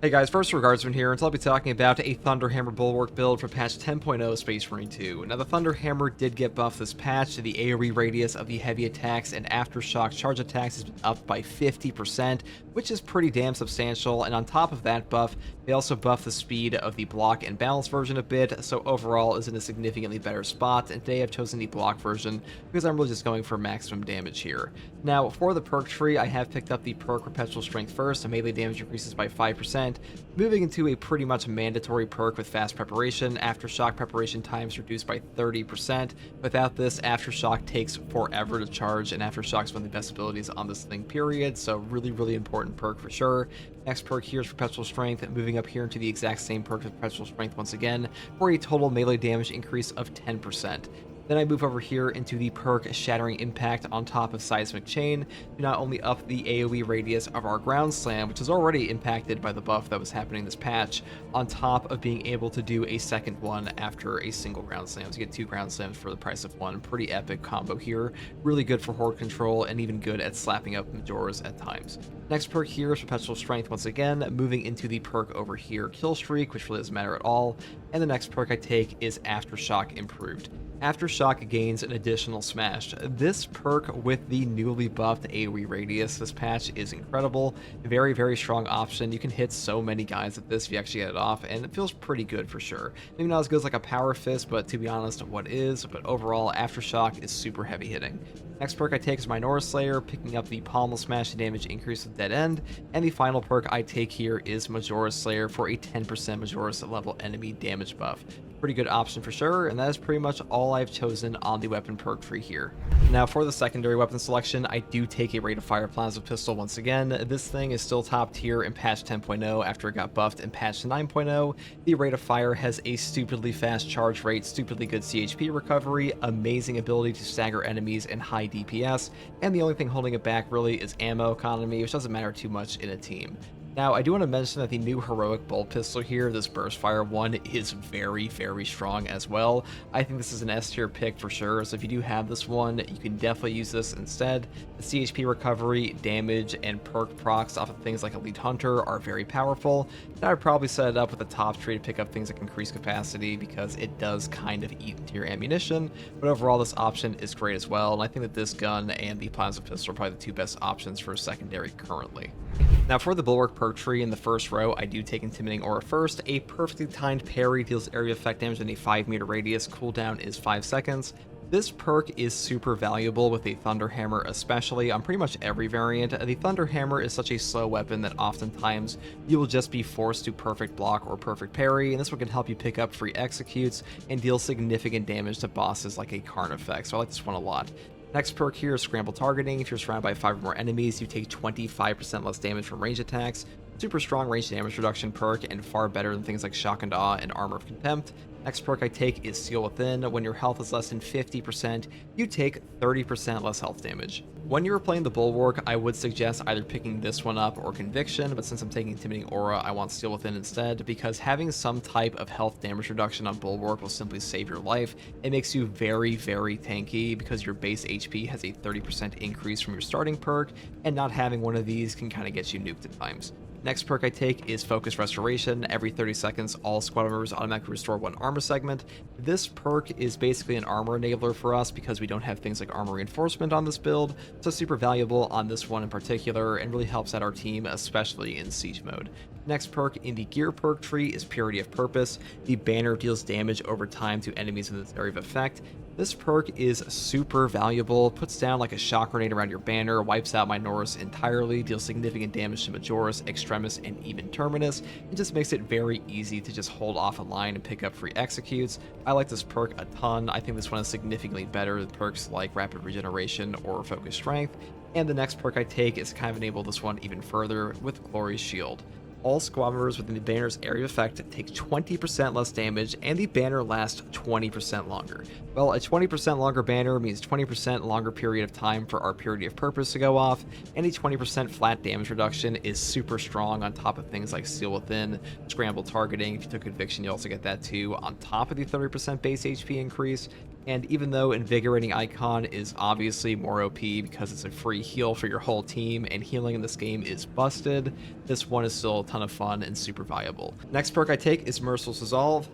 Hey guys, first Regardsman here, and I'll be talking about a Thunderhammer Bulwark build for patch 10.0 Space Marine 2. Now the Thunderhammer did get buffed this patch, to the AOE radius of the heavy attacks and aftershock charge attacks has been upped by 50%, which is pretty damn substantial, and on top of that buff, they also buffed the speed of the block and balance version a bit, so overall is in a significantly better spot, and today I've chosen the block version because I'm really just going for maximum damage here. Now for the perk tree, I have picked up the perk Perpetual Strength first, and melee damage increases by 5%, moving into a pretty much mandatory perk with fast preparation. Aftershock preparation times reduced by 30%. Without this, Aftershock takes forever to charge, and Aftershock is one of the best abilities on this thing, period. So really important perk for sure. Next perk here is Perpetual Strength, moving up here into the exact same perk with Perpetual Strength once again, for a total melee damage increase of 10%. Then I move over here into the perk Shattering Impact on top of Seismic Chain to not only up the AoE radius of our Ground Slam, which is already impacted by the buff that was happening this patch, on top of being able to do a second one after a single Ground Slam. So you get 2 Ground Slams for the price of 1. Pretty epic combo here. Really good for horde control and even good at slapping up Majoras at times. Next perk here is Perpetual Strength once again, moving into the perk over here, Kill Streak, which really doesn't matter at all. And the next perk I take is Aftershock Improved. Aftershock gains an additional smash. This perk with the newly buffed AoE radius this patch is incredible. Very strong option. You can hit so many guys with this if you actually get it off, and it feels pretty good for sure. Maybe not as good as like a Power Fist, but to be honest, what is? But overall, Aftershock is super heavy hitting. Next perk I take is Minora Slayer, picking up the pommel smash damage increase with Dead End, and the final perk I take here is Majora Slayer for a 10% Majora's level enemy damage buff. Pretty good option for sure, and that is pretty much all I've chosen on the weapon perk tree here. Now for the secondary weapon selection, I do take a Rate of Fire Plasma Pistol once again. This thing is still top tier in patch 10.0 after it got buffed in patch 9.0. The Rate of Fire has a stupidly fast charge rate, stupidly good CHP recovery, amazing ability to stagger enemies and high DPS, and the only thing holding it back really is ammo economy, which doesn't matter too much in a team. Now, I do want to mention that the new Heroic Bolt Pistol here, this Burst Fire one, is very strong as well. I think this is an S tier pick for sure, so if you do have this one, you can definitely use this instead. The CHP recovery, damage, and perk procs off of things like Elite Hunter are very powerful, and I would probably set it up with a top tree to pick up things like Increased Capacity because it does kind of eat into your ammunition, but overall this option is great as well, and I think that this gun and the Plasma Pistol are probably the 2 best options for secondary currently. Now for the Bulwark perk tree in the first row, I do take Intimidating Aura first. A perfectly timed parry deals area effect damage in a 5-meter radius. Cooldown is 5 seconds. This perk is super valuable with the Thunderhammer, especially on pretty much every variant. The Thunderhammer is such a slow weapon that oftentimes you will just be forced to perfect block or perfect parry, and this one can help you pick up free executes and deal significant damage to bosses like a Carnifex, so I like this one a lot. Next perk here is Scramble Targeting. If you're surrounded by 5 or more enemies, you take 25% less damage from range attacks. Super strong range damage reduction perk and far better than things like Shock and Awe and Armor of Contempt. Next perk I take is Seal Within. When your health is less than 50%, you take 30% less health damage. When you were playing the Bulwark, I would suggest either picking this one up or Conviction, but since I'm taking Intimidating Aura, I want Seal Within instead, because having some type of health damage reduction on Bulwark will simply save your life. It makes you very tanky because your base HP has a 30% increase from your starting perk, and not having one of these can kind of get you nuked at times. Next perk I take is Focus Restoration. Every 30 seconds, all squad members automatically restore 1 armor segment. This perk is basically an armor enabler for us because we don't have things like armor reinforcement on this build, so super valuable on this one in particular and really helps out our team, especially in siege mode. Next perk in the gear perk tree is Purity of Purpose. The banner deals damage over time to enemies in this area of effect. This perk is super valuable, puts down like a shock grenade around your banner, wipes out Minoris entirely, deals significant damage to Majoris, Extremis, and even Terminus. It just makes it very easy to just hold off a line and pick up free executes. I like this perk a ton. I think this one is significantly better than perks like Rapid Regeneration or Focus Strength. And the next perk I take is kind of enable this one even further with Glorious Shield. All squad members within the banner's area of effect take 20% less damage, and the banner lasts 20% longer. Well, a 20% longer banner means 20% longer period of time for our Purity of Purpose to go off, and a 20% flat damage reduction is super strong on top of things like Seal Within, Scramble Targeting. If you took Conviction, you also get that too, on top of the 30% base HP increase. And even though Invigorating Icon is obviously more OP because it's a free heal for your whole team and healing in this game is busted, this one is still a ton of fun and super viable. Next perk I take is Merciless Resolve.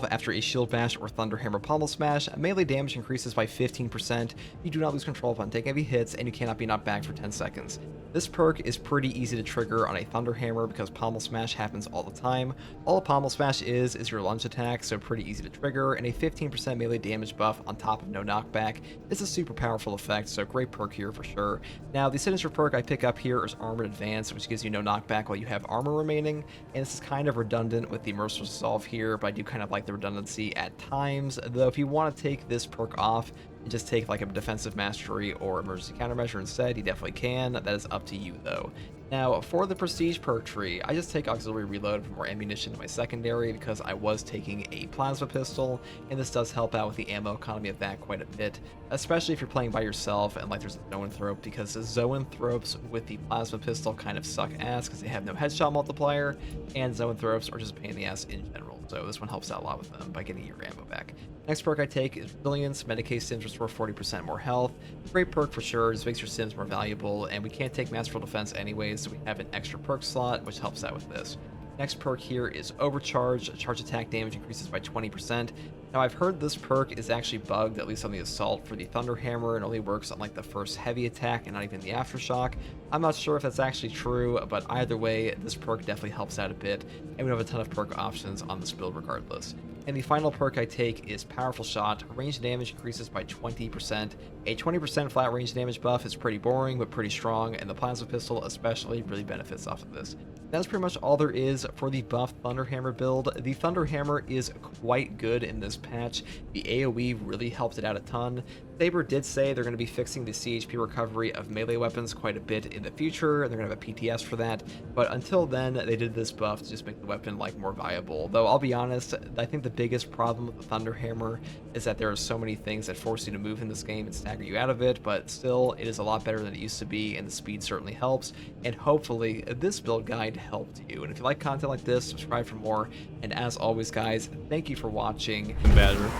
After a Shield Bash or Thunderhammer Pommel Smash, melee damage increases by 15%, you do not lose control upon taking heavy hits, and you cannot be knocked back for 10 seconds. This perk is pretty easy to trigger on a Thunderhammer because Pommel Smash happens all the time. All a Pommel Smash is your lunge attack, so pretty easy to trigger, and a 15% melee damage buff on top of no knockback is a super powerful effect, so great perk here for sure. Now, the signature perk I pick up here is Armored Advance, which gives you no knockback while you have armor remaining, and this is kind of redundant with the Merciless Resolve here, but I do kind of like the redundancy at times, though if you want to take this perk off and just take like a defensive mastery or emergency countermeasure instead, you definitely can. That is up to you though. Now, for the prestige perk tree, I just take auxiliary reload for more ammunition in my secondary because I was taking a plasma pistol, and this does help out with the ammo economy of that quite a bit, especially if you're playing by yourself and like there's a zoanthrope, because the zoanthropes with the plasma pistol kind of suck ass because they have no headshot multiplier, and zoanthropes are just a pain in the ass in general. So this one helps out a lot with them by getting your ammo back. Next perk I take is Resilience. Medicaid Sims restore 40% more health. Great perk for sure, just makes your Sims more valuable, and we can't take Masterful Defense anyways, so we have an extra perk slot, which helps out with this. Next perk here is Overcharge. Charge attack damage increases by 20%. Now, I've heard this perk is actually bugged, at least on the Assault for the Thunderhammer, and only works on like the first heavy attack and not even the Aftershock. I'm not sure if that's actually true, but either way, this perk definitely helps out a bit, and we have a ton of perk options on this build regardless. And the final perk I take is Powerful Shot. Range damage increases by 20%. A 20% flat range damage buff is pretty boring, but pretty strong, and the Plasma Pistol especially really benefits off of this. That's pretty much all there is for the buff Thunderhammer build. The Thunderhammer is quite good in this patch. The AOE really helped it out a ton. Saber did say they're going to be fixing the CHP recovery of melee weapons quite a bit in the future. They're going to have a PTS for that, but until then, they did this buff to just make the weapon like more viable. Though I'll be honest, I think the biggest problem with the Thunderhammer is that there are so many things that force you to move in this game and stagger you out of it, but still, it is a lot better than it used to be, and the speed certainly helps, and hopefully, this build guide helped you. And if you like content like this, subscribe for more, and as always, guys, thank you for watching. Badger.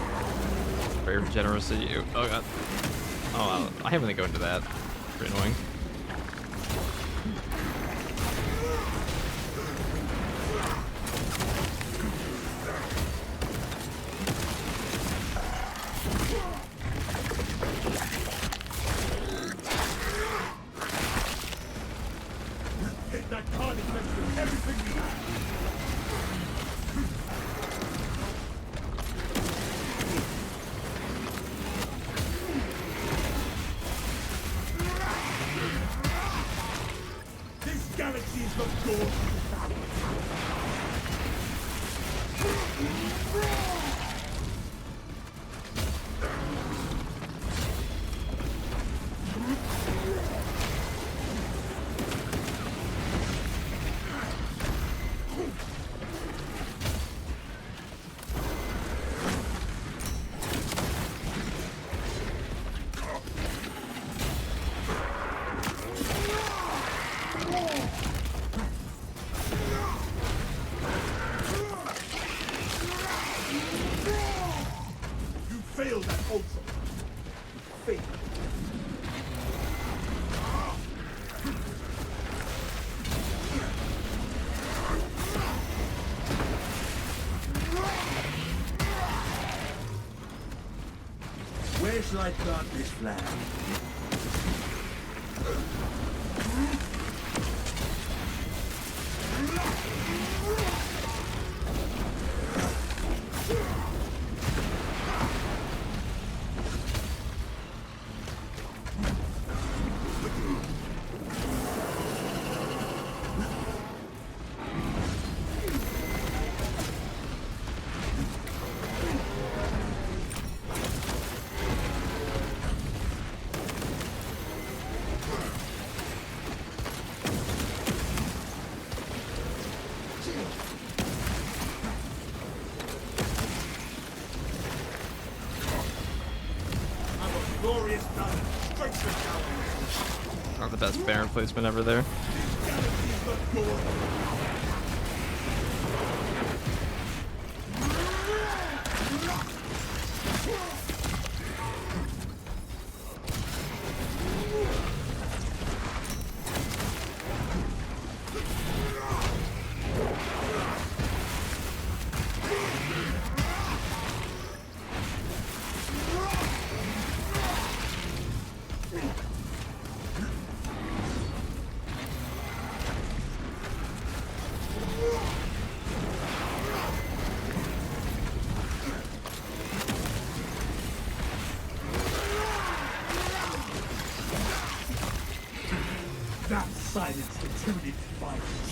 Very generous of you. Oh god. Oh, I haven't to go into that. Pretty annoying. Get that carnage with everything we have. Galaxy is not yours. Failed that ultra. Failed. Where shall I plant this flag? Glorious battle. Straight to the Not the best Baron placement ever there.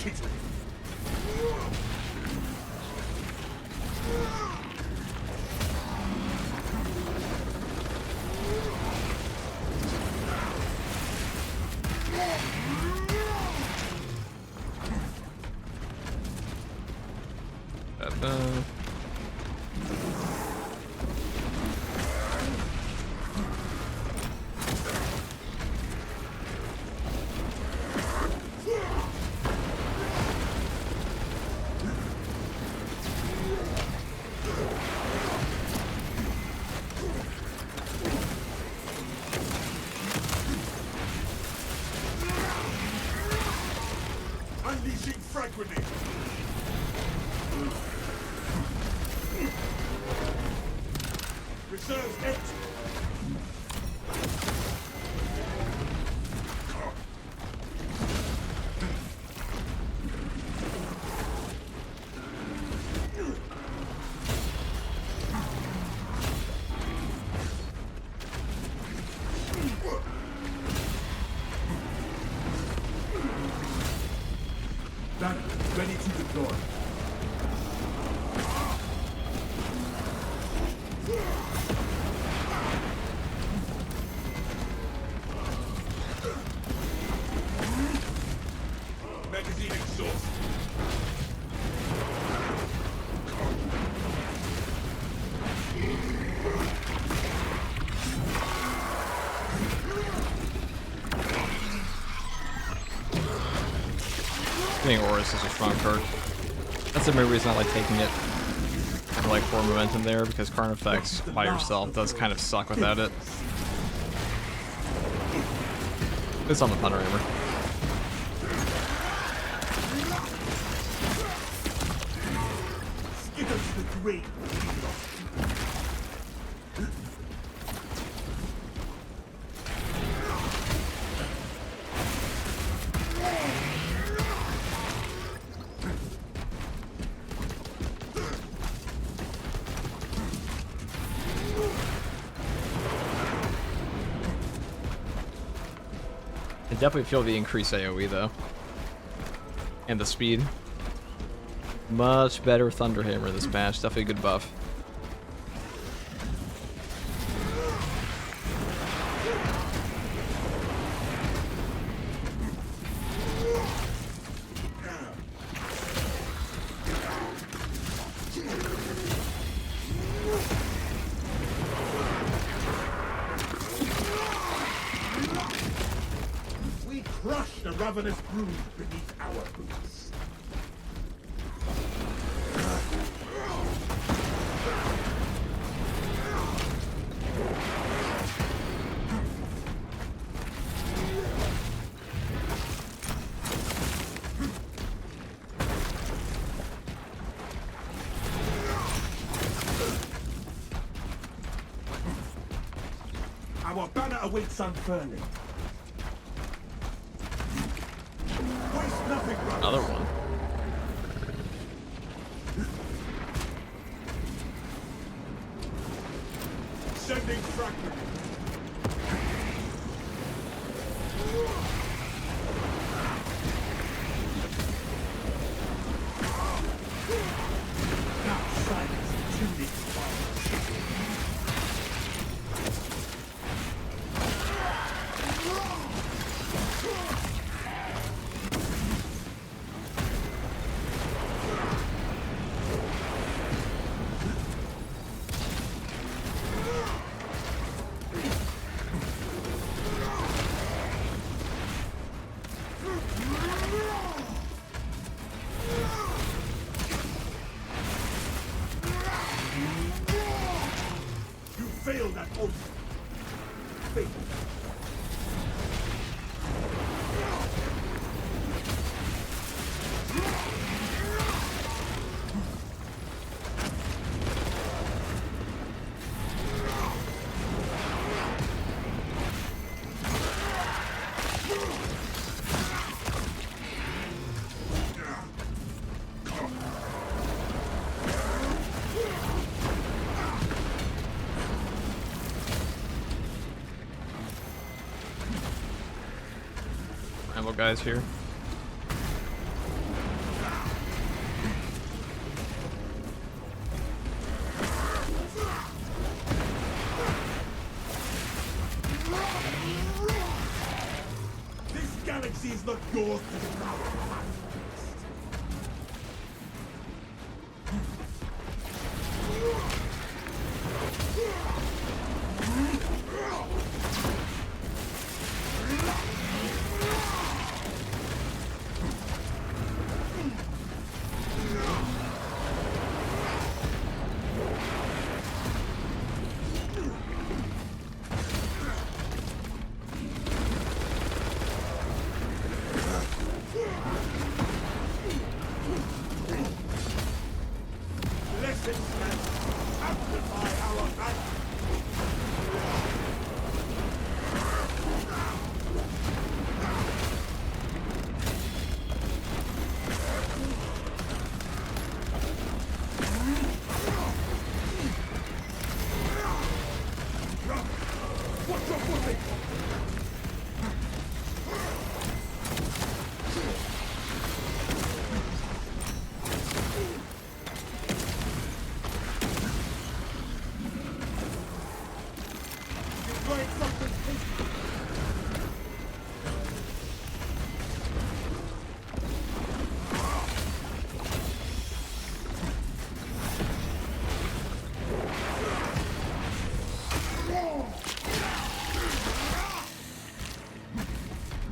chitter. Unleashing frag grenade. Reserves empty. Banner, ready to deploy. Magazine exhaust. I think Horus is a strong card. That's the main reason I like taking it. I like 4 momentum there because Carnifex by yourself does kind of suck without it. It's on the Thunder Hammer. Skitter to the grave. I definitely feel the increased AOE though. And the speed. Much better Thunder Hammer this patch. Definitely a good buff. We crush the ravenous brood beneath our boots. Our banner awaits unfurling. Waste nothing, brother. Another one. Sending fragment. Now silence the tuning fire. You failed at oath. Failed. Ammo guys here. is not yours to devour.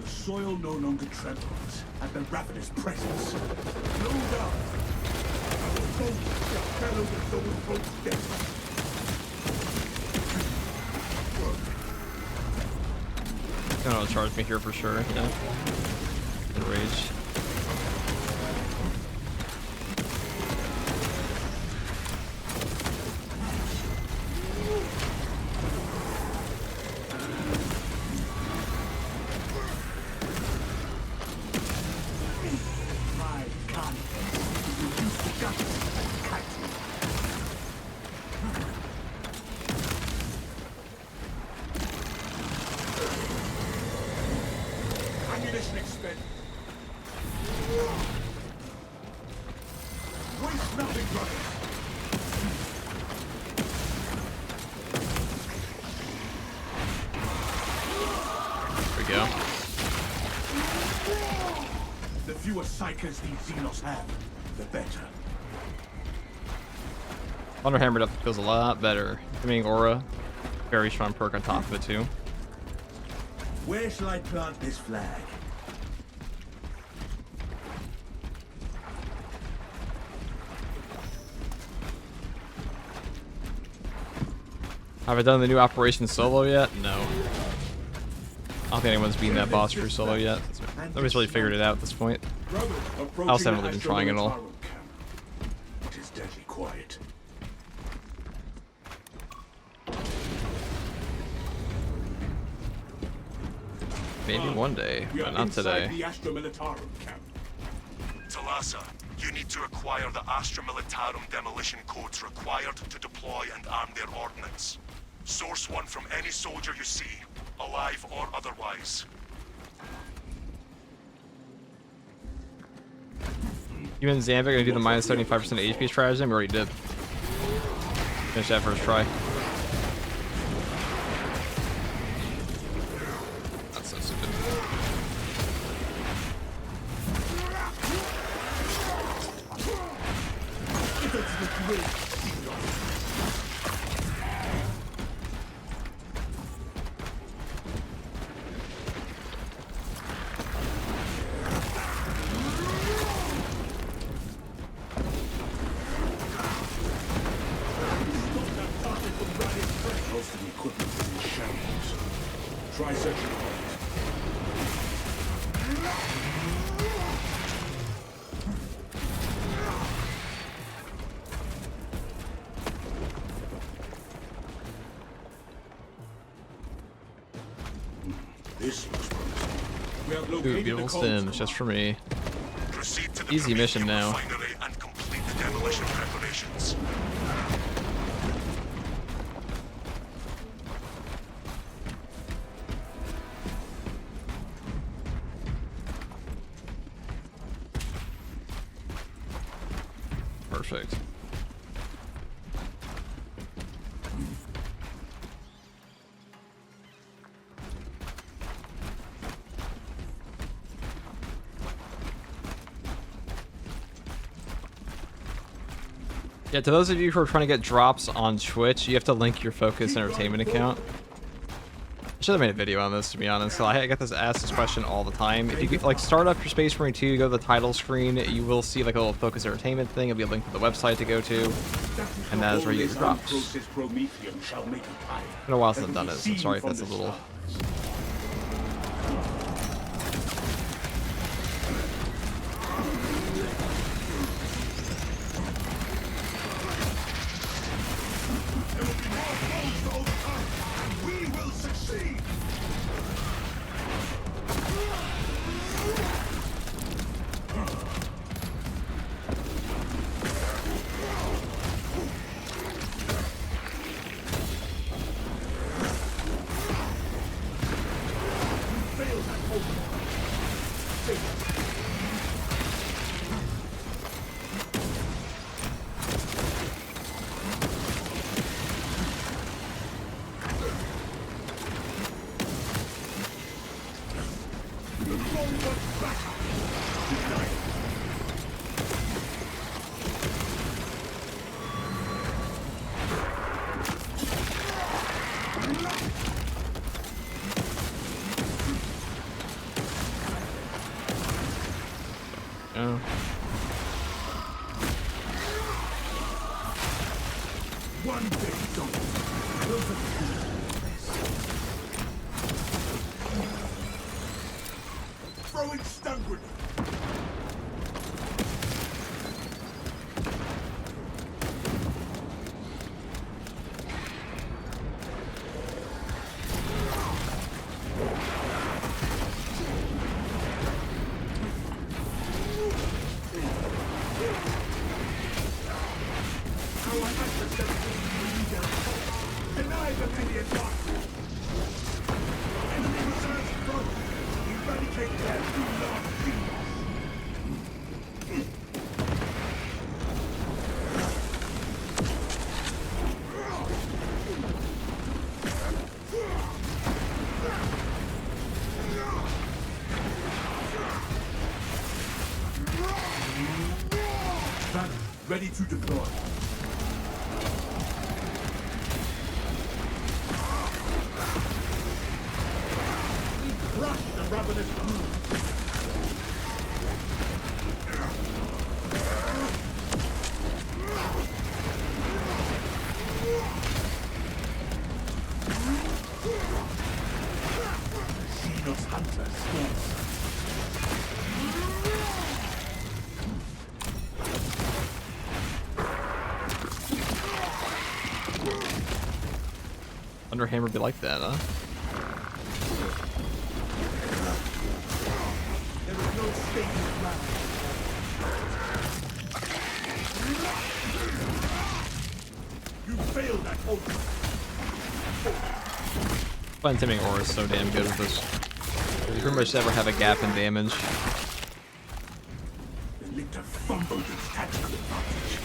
Soil no longer trembles at the ravenous presence. Slow down. I will bolt the fellow with those boats death. Gonna charge me here for sure, yeah. Enrage. Ammunition expended. Waste nothing, brother. There we go. The fewer psychers these Xenos have, the better. Thunder Hammer definitely feels a lot better. Giving Aura, very strong perk on top of it too. Where shall I plant this flag? Have I done the new operation solo yet? No. I don't think anyone's beaten that boss through solo yet. Nobody's really figured it out at this point. I also haven't really been trying at all. It is deadly quiet. Maybe one day, We but are not inside today. the Astra Militarum camp. Talassa, you need to acquire the Astra Militarum demolition codes required to deploy and arm their ordnance. Source one from any soldier you see, alive or otherwise. You and Zambik gonna do the minus 75% HP stratagem? We already did. Finish that first try. That's so stupid. Most of the equipment is in shambles. Try searching for it. This looks promising. We have Ooh, located beautiful the codes. stims, just for me. Proceed to the Easy mission Promethean now. refinery and complete the demolition preparations. Perfect. Yeah, to those of you who are trying to get drops on Twitch, you have to link your Focus Entertainment account. I should have made a video on this, to be honest. So I get asked this question all the time. If you like start up your Space Marine 2, go to the title screen, you will see like a little Focus Entertainment thing. It'll be a link to the website to go to, and that is where you get your drops. It's been a while since I've done it, so sorry if that's a little. Ready to deploy. Crush the ravenous brood. Xenos hunter scores. Thunderhammer be like that, huh? There is no escaping ground. You failed at ultimate. Intimidating Aura is so damn good with this. You pretty much never have a gap in damage. The lictor fumbled its tactical advantage.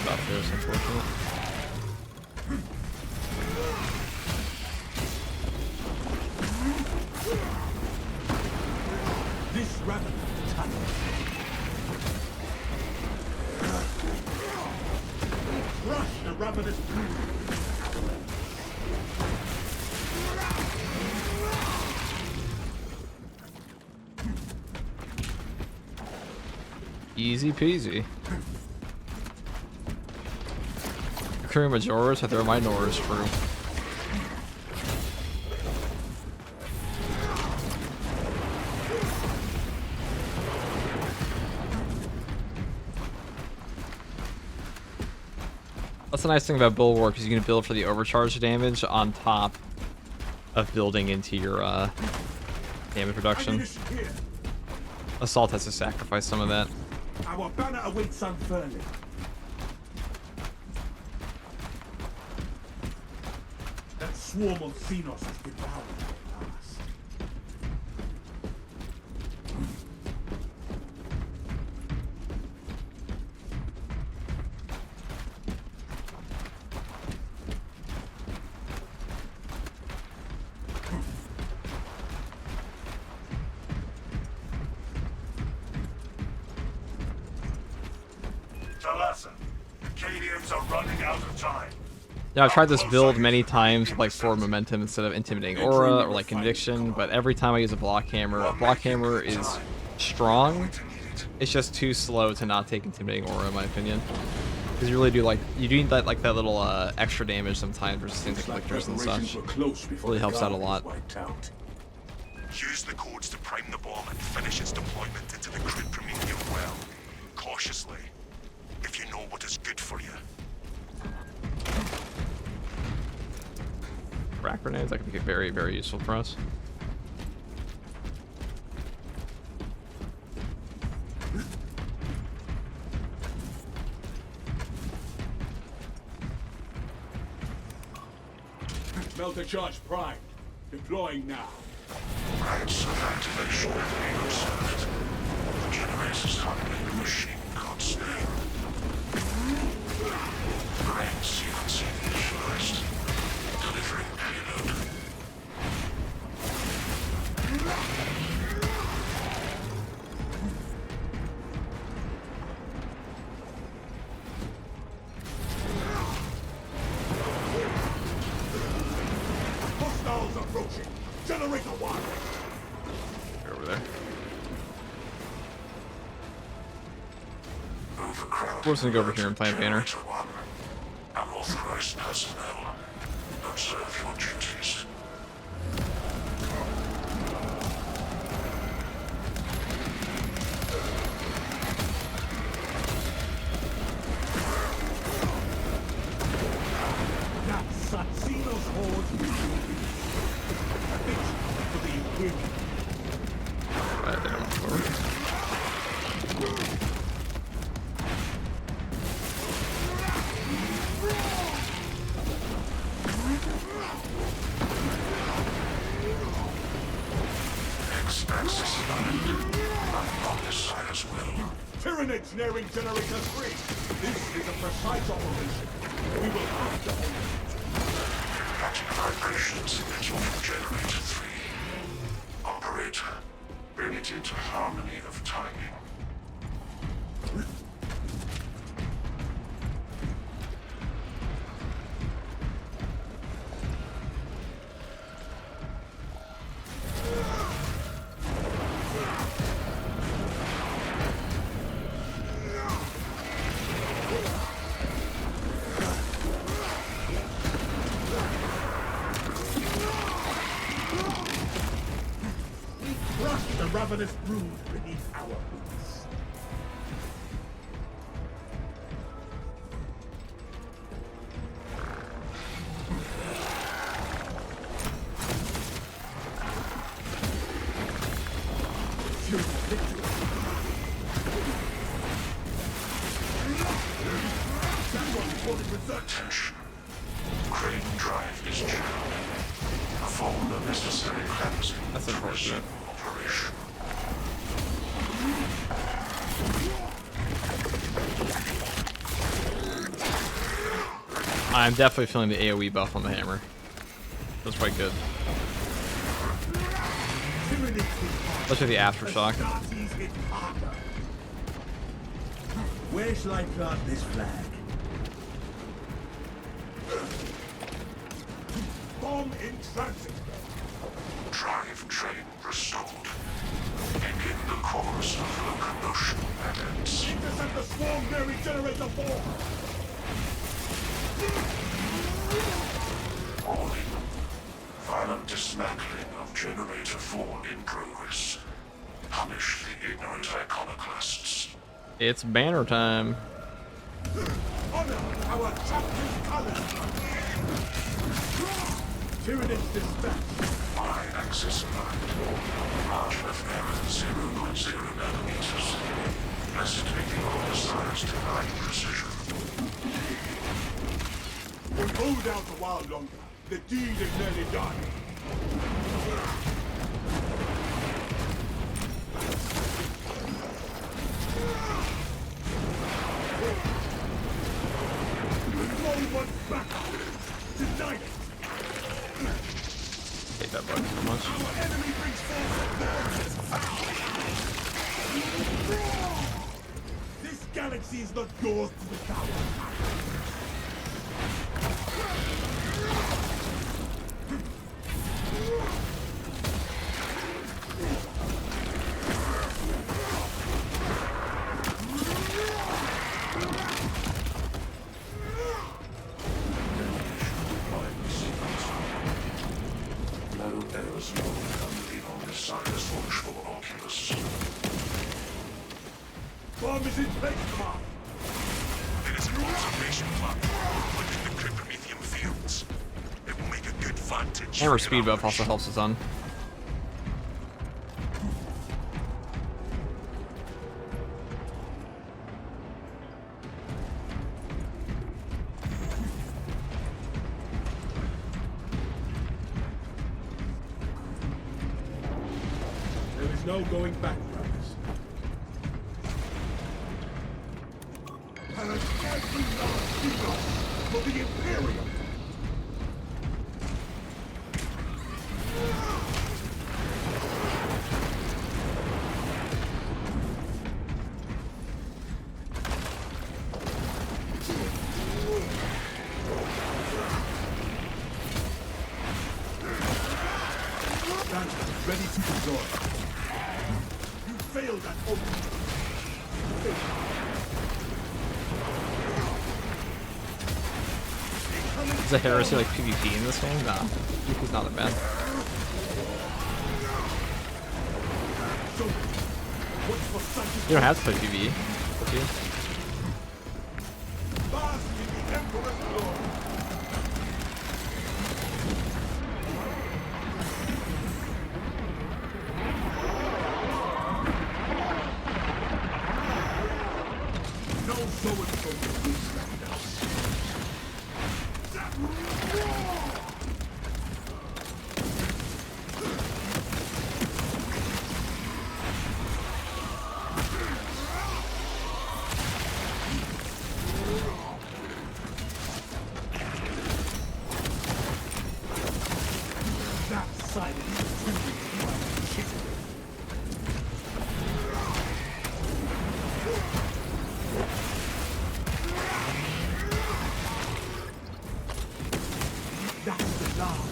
About this, unfortunately. This raven tunnel. Crush the ravenous brood. Easy peasy. Crew Majoras with their Minoras crew. That's the nice thing about Bulwark is you can build for the overcharge damage on top of building into your damage reduction. Assault has to sacrifice some of that. Our banner awaits unfurling. That swarm of Xenos has devoured the past. Humans are running out of time. Yeah, I've tried this build many times, like for momentum instead of intimidating aura or like conviction, but every time I use a block hammer is strong. It's just too slow to not take intimidating aura, in my opinion. Because you really do you do need that that little extra damage sometimes versus things like lictors and such. Really helps out a lot. Use the codes to prime the bomb and finish its deployment into the crude Promethean well. Cautiously, if you know what is good for you. Rack grenades, that could be very, very useful for us. Melter charge prime. Deploying now. Rights of activation have been observed. The generator's handling the machine god's name. Brain sequencing initialized. Delivering payload. Hostiles approaching. Generator one. They're over there. We're just gonna go over here and plant banner. Unauthorized personnel. Observe your duties. That's Satsino's horde. For the Imperium. Right, they don't move forward. Tyranids nearing generator 3. This is a precise operation. We will have to hold it. Catching vibration signature from generator 3. Operator, bring it into harmony of timing. Crush the ravenous brood beneath our boots. Attention. Crane drive is jammed. Perform the necessary cleansing. That's unfortunate. Operation. I'm definitely feeling the AOE buff on the hammer. That's quite good. Especially the aftershock. Where shall I plant this flag? Bomb in transit. Drive train restored. Begin the course of locomotion methods. Intercept the swarm bearing generator 4. Warning. Violent dismantling of generator 4 in progress. Punish the ignorant iconoclasts. It's banner time. Honor our chapter's colors. Tyranids dispatched. My access line. Margin of error 0.0 nanometers. Estimating all desires to line precision. Hold out a while longer. The deed is nearly done. Roll one back. Deny it. Hate that button so much. Our enemy brings forth. This galaxy is not yours to the power. advantage. Hammer for speed your buff also ambush. helps a ton. There is no going back, brothers. And every last hero for the Imperium. Stand ready to deploy. You failed at opening. Is a heresy like PvP in this game? Nah, PvP's not that bad. You don't have to play PvE. Up to you. Bask in the Emperor's glory. No so-and-so will withstand us. That silence is truly unshakable. That's the love.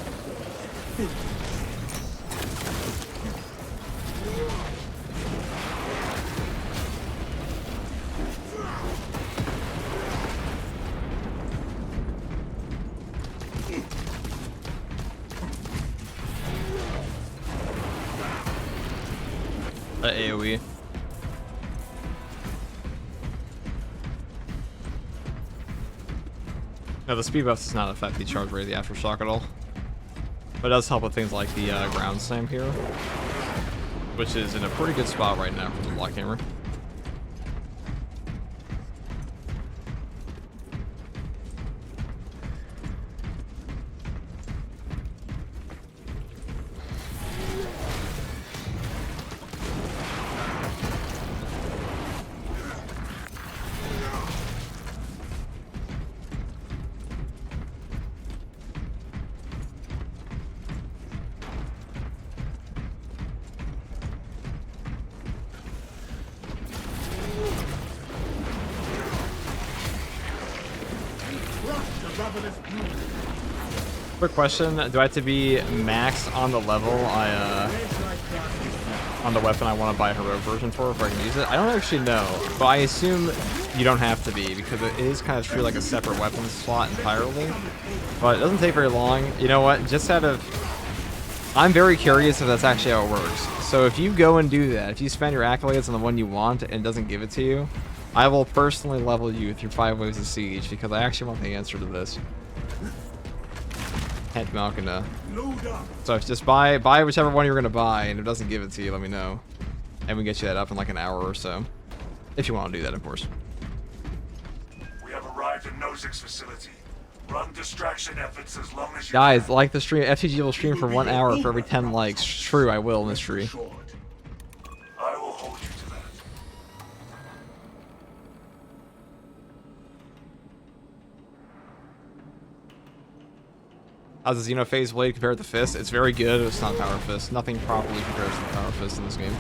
AOE. No, the speed buff does not affect the charge rate of the aftershock at all. But it does help with things like the ground slam here, which is in a pretty good spot right now for the block hammer. Quick question, do I have to be maxed on the level on the weapon I want to buy a heroic version for if I can use it? I don't actually know, but I assume you don't have to be because it is kind of treated like a separate weapon slot entirely. But it doesn't take very long. You know what, just out of... I'm very curious if that's actually how it works. So if you go and do that, if you spend your accolades on the one you want and it doesn't give it to you, I will personally level you through 5 waves of siege because I actually want the answer to this. Head Malkina. So if just buy whichever one you're gonna buy, and if it doesn't give it to you, let me know, and we get you that up in like an hour or so, if you want to do that, of course. We have arrived at Nozik's facility. Run distraction efforts as long as you Guys, like the stream. FTG will stream for 1 hour for every 10 likes. True, I will, Mystery. I will hold you to that. How's the Xenophase Blade compared to the Fist? It's very good, it's not Power Fist. Nothing properly compares to the Power Fist in this game.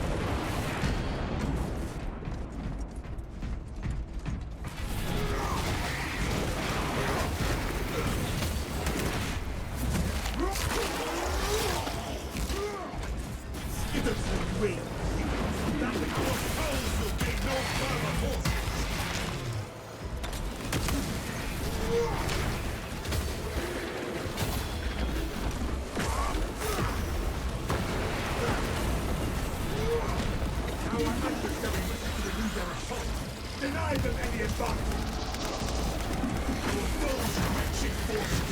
Deny them any advantage.